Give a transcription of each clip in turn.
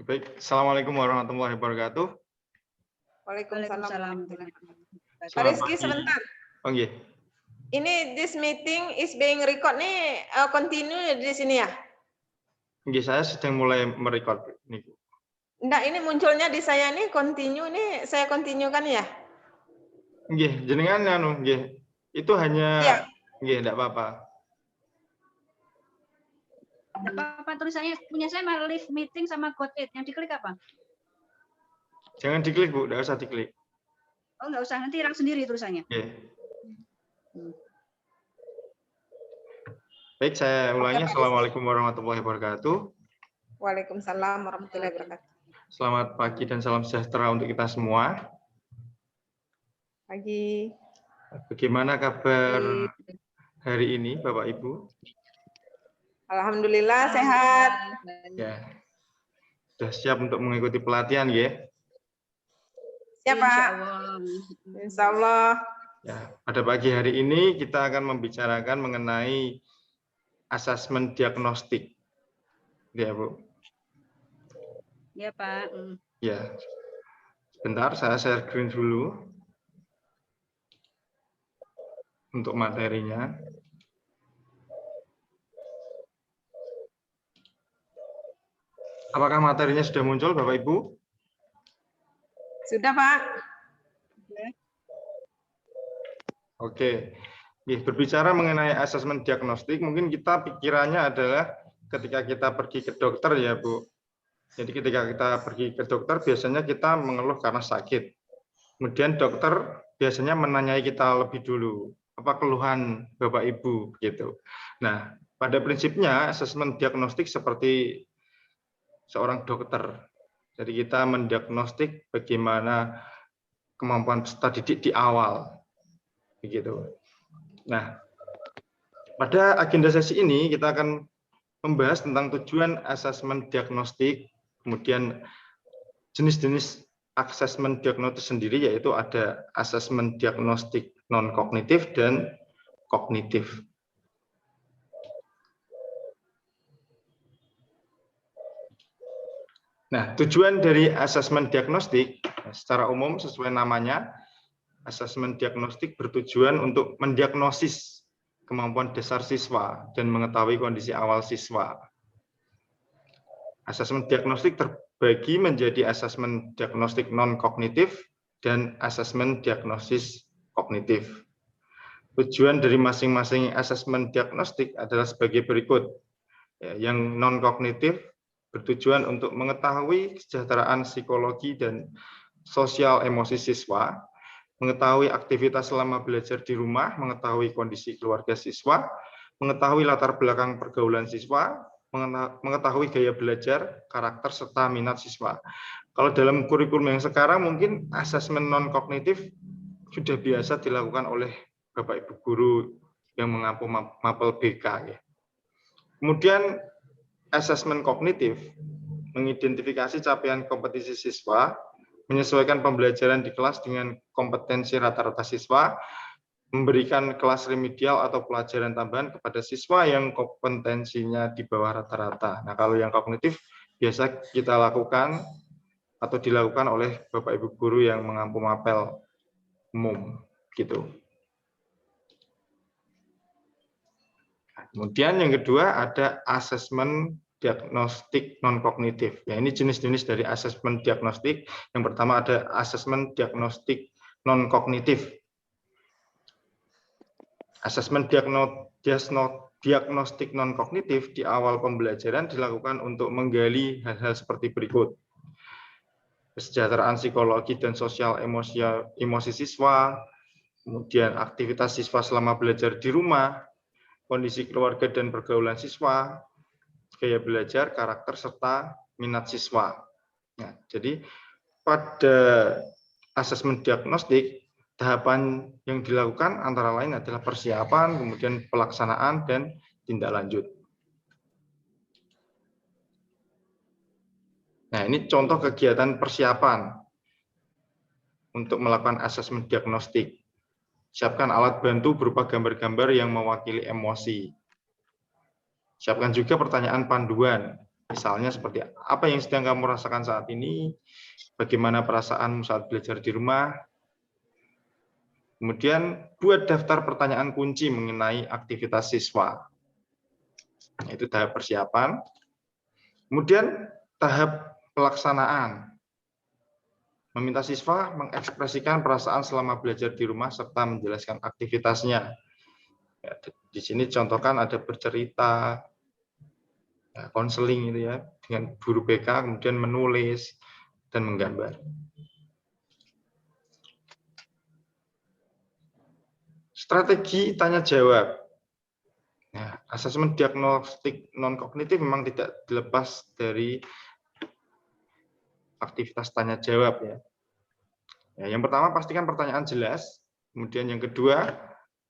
Baik, Assalamualaikum warahmatullahi wabarakatuh. Waalaikumsalam. Selamat Rizky, pagi. sebentar. Oh iya. Ini this meeting is being record nih, continue di sini ya? Nggih, saya sedang mulai merecord nih. Enggak, ini munculnya di saya nih continue nih, saya continue kan ya? Nggih, jenengan anu nggih. Itu hanya Iya. nggih, enggak apa-apa. Enggak apa-apa, tulisannya punya saya mah live meeting sama got it. Yang diklik apa? Jangan diklik, Bu, enggak usah diklik. Oh, enggak usah, nanti hilang sendiri tulisannya. Nggih. Baik, saya ulangi. Assalamualaikum warahmatullahi wabarakatuh. Waalaikumsalam warahmatullahi wabarakatuh. Selamat pagi dan salam sejahtera untuk kita semua. Pagi. Bagaimana kabar hari ini, Bapak Ibu? Alhamdulillah sehat. Ya. Sudah siap untuk mengikuti pelatihan, ya? Siapa? Insya Allah. Ya, pada pagi hari ini kita akan membicarakan mengenai asesmen diagnostik. Ya, Bu. Ya, Pak. Ya. Sebentar, saya share screen dulu untuk materinya. Apakah materinya sudah muncul, Bapak Ibu? Sudah, Pak. Oke. Berbicara mengenai asesmen diagnostik, mungkin kita pikirannya adalah ketika kita pergi ke dokter, ya, Bu. Jadi ketika kita pergi ke dokter, biasanya kita mengeluh karena sakit. Kemudian dokter biasanya menanyai kita lebih dulu, apa keluhan Bapak Ibu, gitu. Nah, pada prinsipnya asesmen diagnostik seperti seorang dokter. Jadi kita mendiagnostik bagaimana kemampuan peserta didik di awal, begitu. Nah, pada agenda sesi ini kita akan membahas tentang tujuan asesmen diagnostik, kemudian jenis-jenis asesmen diagnostik sendiri, yaitu ada asesmen diagnostik non-kognitif dan kognitif. Nah, tujuan dari asesmen diagnostik secara umum sesuai namanya, asesmen diagnostik bertujuan untuk mendiagnosis kemampuan dasar siswa dan mengetahui kondisi awal siswa. Asesmen diagnostik terbagi menjadi asesmen diagnostik non-kognitif dan asesmen diagnosis kognitif. Tujuan dari masing-masing asesmen diagnostik adalah sebagai berikut. Yang non-kognitif bertujuan untuk mengetahui kesejahteraan psikologi dan sosial emosi siswa, mengetahui aktivitas selama belajar di rumah, mengetahui kondisi keluarga siswa, mengetahui latar belakang pergaulan siswa, mengetahui gaya belajar, karakter, serta minat siswa. Kalau dalam kurikulum yang sekarang mungkin asesmen non-kognitif sudah biasa dilakukan oleh Bapak Ibu guru yang mengampu mapel BK. Ya. Kemudian asesmen kognitif mengidentifikasi capaian kompetisi siswa, menyesuaikan pembelajaran di kelas dengan kompetensi rata-rata siswa, memberikan kelas remedial atau pelajaran tambahan kepada siswa yang kompetensinya di bawah rata-rata. Nah, kalau yang kognitif biasa kita lakukan atau dilakukan oleh Bapak Ibu guru yang mengampu mapel umum, gitu. Kemudian yang kedua ada asesmen diagnostik non-kognitif. Ya, ini jenis-jenis dari asesmen diagnostik. Yang pertama ada asesmen diagnostik non-kognitif. Asesmen diagnostik non-kognitif di awal pembelajaran dilakukan untuk menggali hal-hal seperti berikut. Kesejahteraan psikologi dan sosial emosi siswa, kemudian aktivitas siswa selama belajar di rumah, kondisi keluarga dan pergaulan siswa, gaya belajar, karakter, serta minat siswa. Nah, jadi pada asesmen diagnostik, tahapan yang dilakukan antara lain adalah persiapan, kemudian pelaksanaan, dan tindak lanjut. Nah, ini contoh kegiatan persiapan untuk melakukan asesmen diagnostik. Siapkan alat bantu berupa gambar-gambar yang mewakili emosi. Siapkan juga pertanyaan panduan Misalnya seperti apa yang sedang kamu rasakan saat ini, bagaimana perasaanmu saat belajar di rumah. Kemudian buat daftar pertanyaan kunci mengenai aktivitas siswa. Itu tahap persiapan. Kemudian tahap pelaksanaan. Meminta siswa mengekspresikan perasaan selama belajar di rumah serta menjelaskan aktivitasnya. Ya, di sini contohkan ada bercerita, ya, konseling itu ya, dengan guru BK, kemudian menulis dan menggambar. Strategi tanya jawab. Nah, asesmen diagnostik non-kognitif memang tidak dilepas dari aktivitas tanya jawab ya. Ya, yang pertama pastikan pertanyaan jelas, kemudian yang kedua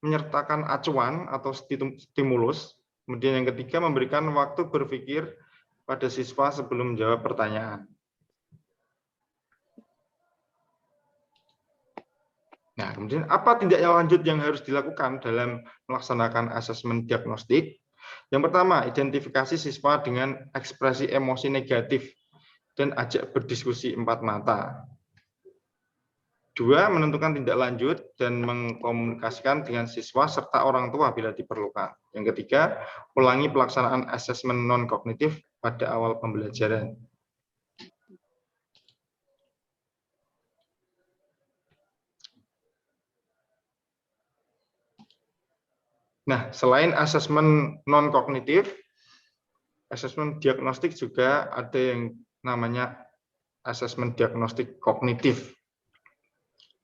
menyertakan acuan atau stimulus, kemudian yang ketiga memberikan waktu berpikir pada siswa sebelum menjawab pertanyaan. Nah, kemudian apa tindak lanjut yang harus dilakukan dalam melaksanakan asesmen diagnostik? Yang pertama, identifikasi siswa dengan ekspresi emosi negatif dan ajak berdiskusi empat mata. Dua, menentukan tindak lanjut dan mengkomunikasikan dengan siswa serta orang tua bila diperlukan. Yang ketiga, ulangi pelaksanaan asesmen non-kognitif pada awal pembelajaran. Nah, selain asesmen non-kognitif, asesmen diagnostik juga ada yang namanya asesmen diagnostik kognitif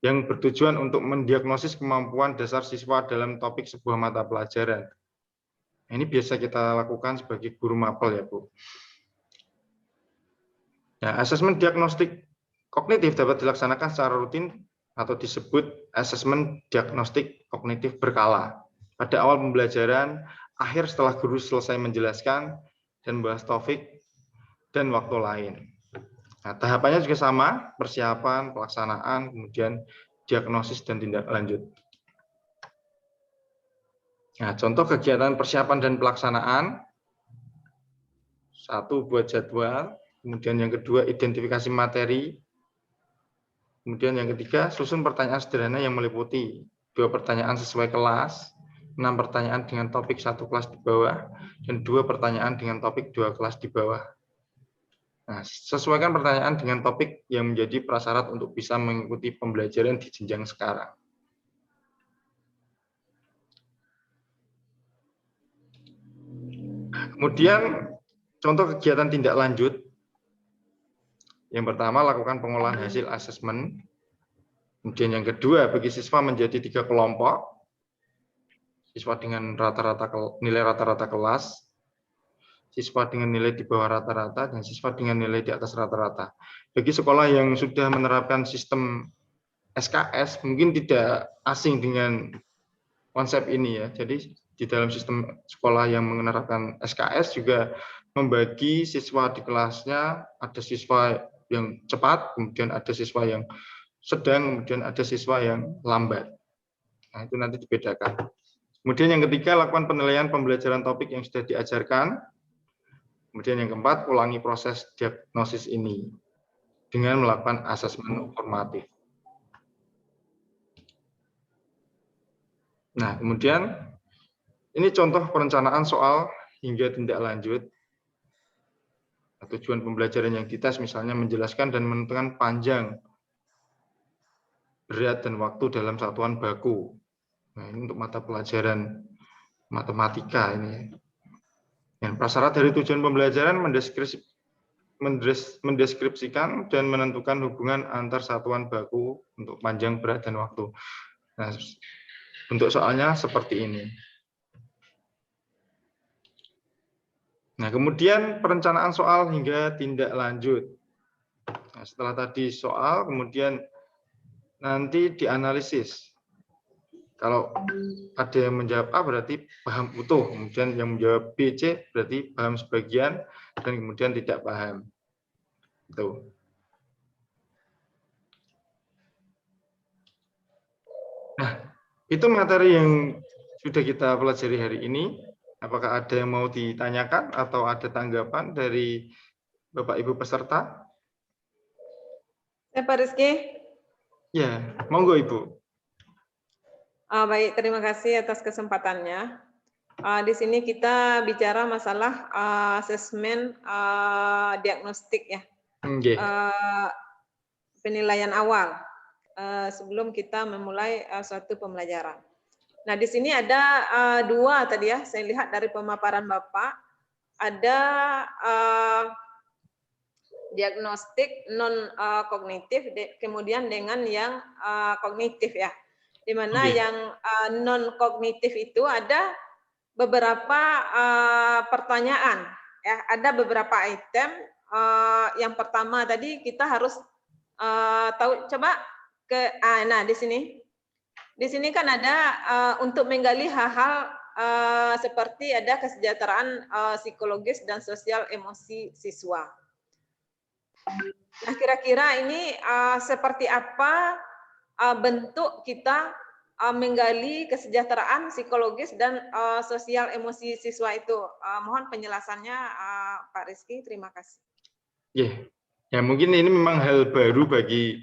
yang bertujuan untuk mendiagnosis kemampuan dasar siswa dalam topik sebuah mata pelajaran. Ini biasa kita lakukan sebagai guru mapel ya, Bu. Nah, asesmen diagnostik kognitif dapat dilaksanakan secara rutin atau disebut asesmen diagnostik kognitif berkala. Pada awal pembelajaran, akhir setelah guru selesai menjelaskan, dan membahas topik dan waktu lain. Nah, tahapannya juga sama, persiapan, pelaksanaan, kemudian diagnosis dan tindak lanjut. Nah, contoh kegiatan persiapan dan pelaksanaan. Satu, buat jadwal. Kemudian yang kedua, identifikasi materi. Kemudian yang ketiga, susun pertanyaan sederhana yang meliputi 2 pertanyaan sesuai kelas, 6 pertanyaan dengan topik 1 kelas di bawah, dan 2 pertanyaan dengan topik 2 kelas di bawah. Nah, sesuaikan pertanyaan dengan topik yang menjadi prasyarat untuk bisa mengikuti pembelajaran di jenjang sekarang. Kemudian, contoh kegiatan tindak lanjut. Yang pertama, lakukan pengolahan hasil asesmen. Kemudian yang kedua, bagi siswa menjadi 3 kelompok. Siswa dengan nilai rata-rata kelas, siswa dengan nilai di bawah rata-rata, dan siswa dengan nilai di atas rata-rata. Bagi sekolah yang sudah menerapkan sistem SKS, mungkin tidak asing dengan konsep ini ya. Jadi di dalam sistem sekolah yang menerapkan SKS juga membagi siswa di kelasnya, ada siswa yang cepat, kemudian ada siswa yang sedang, kemudian ada siswa yang lambat. Nah, itu nanti dibedakan. Kemudian yang ketiga, lakukan penilaian pembelajaran topik yang sudah diajarkan. Kemudian yang keempat, ulangi proses diagnosis ini dengan melakukan asesmen formatif. Nah, kemudian ini contoh perencanaan soal hingga tindak lanjut. Tujuan pembelajaran yang dites misalnya menjelaskan dan menentukan panjang, berat, dan waktu dalam satuan baku. Nah, ini untuk mata pelajaran matematika ini. Yang prasyarat dari tujuan pembelajaran mendeskripsikan dan menentukan hubungan antar satuan baku untuk panjang, berat, dan waktu. Nah, untuk soalnya seperti ini. Nah, kemudian perencanaan soal hingga tindak lanjut. Nah, setelah tadi soal, kemudian nanti dianalisis. Kalau ada yang menjawab A berarti paham utuh, kemudian yang menjawab B, C berarti paham sebagian, dan kemudian tidak paham. Itu. Nah, itu materi yang sudah kita pelajari hari ini. Apakah ada yang mau ditanyakan atau ada tanggapan dari Bapak Ibu peserta? Pak Rizky. Ya, monggo Ibu. Baik, terima kasih atas kesempatannya. Di sini kita bicara masalah asesmen diagnostik ya, Nggih. penilaian awal sebelum kita memulai suatu pembelajaran. Nah, di sini ada dua tadi ya, saya lihat dari pemaparan Bapak, ada diagnostik non kognitif, kemudian dengan yang kognitif ya. Di mana yang non kognitif itu ada beberapa pertanyaan ya, ada beberapa item. Yang pertama tadi kita harus tahu, coba nah di sini kan ada untuk menggali hal-hal seperti ada kesejahteraan psikologis dan sosial emosi siswa. Nah, kira-kira ini seperti apa bentuk kita menggali kesejahteraan psikologis dan sosial emosi siswa itu? Mohon penjelasannya Pak Rizky, terima kasih. Ya, mungkin ini memang hal baru bagi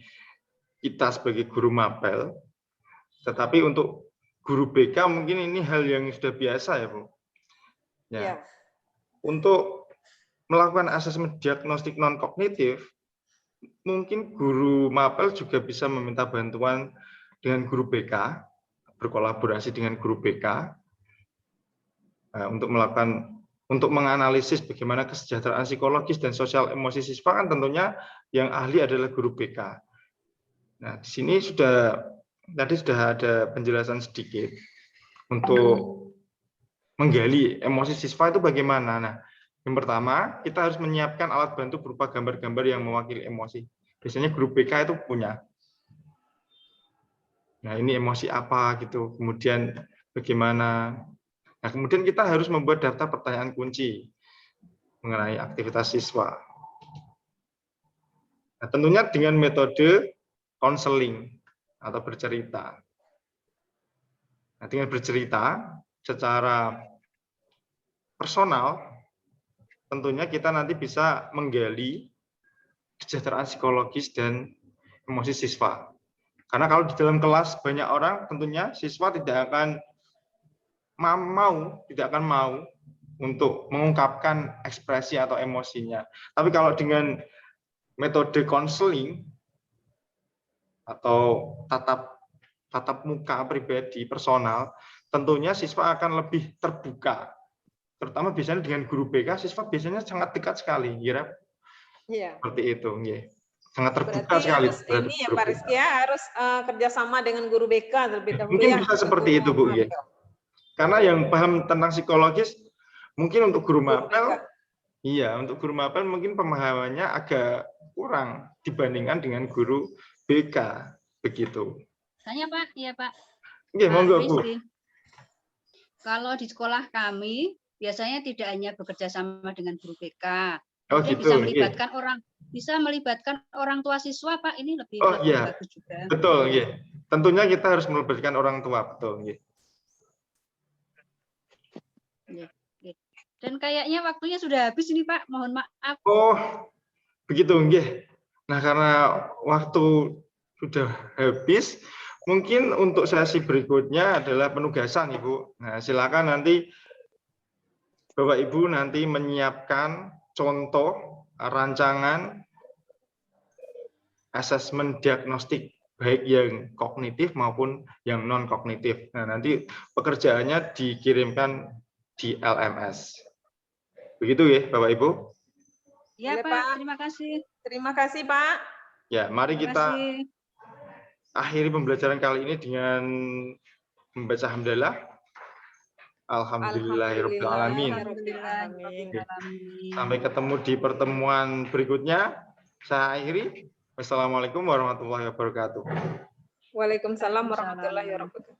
kita sebagai guru mapel, tetapi untuk guru BK mungkin ini hal yang sudah biasa ya, Bu. Ya. Untuk melakukan asesmen diagnostik non kognitif, mungkin guru mapel juga bisa meminta bantuan dengan guru BK, berkolaborasi dengan guru BK untuk menganalisis bagaimana kesejahteraan psikologis dan sosial emosi siswa, kan tentunya yang ahli adalah guru BK. Nah, di sini tadi sudah ada penjelasan sedikit untuk menggali emosi siswa itu bagaimana. Nah, yang pertama, kita harus menyiapkan alat bantu berupa gambar-gambar yang mewakili emosi. Biasanya guru BK itu punya. Nah, ini emosi apa gitu. Kemudian bagaimana. Nah, kemudian kita harus membuat daftar pertanyaan kunci mengenai aktivitas siswa. Nah, tentunya dengan metode konseling atau bercerita. Nah, dengan bercerita secara personal, tentunya kita nanti bisa menggali kesejahteraan psikologis dan emosi siswa. Karena kalau di dalam kelas banyak orang, tentunya siswa tidak akan mau untuk mengungkapkan ekspresi atau emosinya. Tapi kalau dengan metode konseling atau tatap muka pribadi personal, tentunya siswa akan lebih terbuka. Terutama biasanya dengan guru BK, siswa biasanya sangat dekat sekali, kira. Iya. Seperti itu, sangat terbuka Berarti sekali. harus ini ya Pak Rizky ya, harus kerjasama dengan guru BK terlebih dahulu mungkin ya. bisa seperti itu, Bu. Karena yang paham tentang psikologis, mungkin untuk guru mapel, untuk guru mapel mungkin pemahamannya agak kurang dibandingkan dengan guru BK, begitu. Tanya Pak, iya Pak. Monggo, Bu. Kalau di sekolah kami biasanya tidak hanya bekerja sama dengan guru BK, Gitu. bisa melibatkan orang tua siswa, Pak. Ini lebih bagus juga. Betul, tentunya kita harus melibatkan orang tua, betul. Dan kayaknya waktunya sudah habis ini, Pak. Mohon maaf. Oh, begitu, Nah, karena waktu sudah habis, mungkin untuk sesi berikutnya adalah penugasan, Ibu. Nah, silakan nanti Bapak Ibu nanti menyiapkan contoh rancangan asesmen diagnostik, baik yang kognitif maupun yang non kognitif. Nah, nanti pekerjaannya dikirimkan di LMS. Begitu ya, Bapak Ibu? Ya, Pak. Terima kasih. Terima kasih, Pak. Ya, mari kita akhiri pembelajaran kali ini dengan membaca hamdalah. Alhamdulillahirabbil alamin. Sampai ketemu di pertemuan berikutnya. Saya akhiri. Wassalamualaikum warahmatullahi wabarakatuh. Waalaikumsalam warahmatullahi wabarakatuh.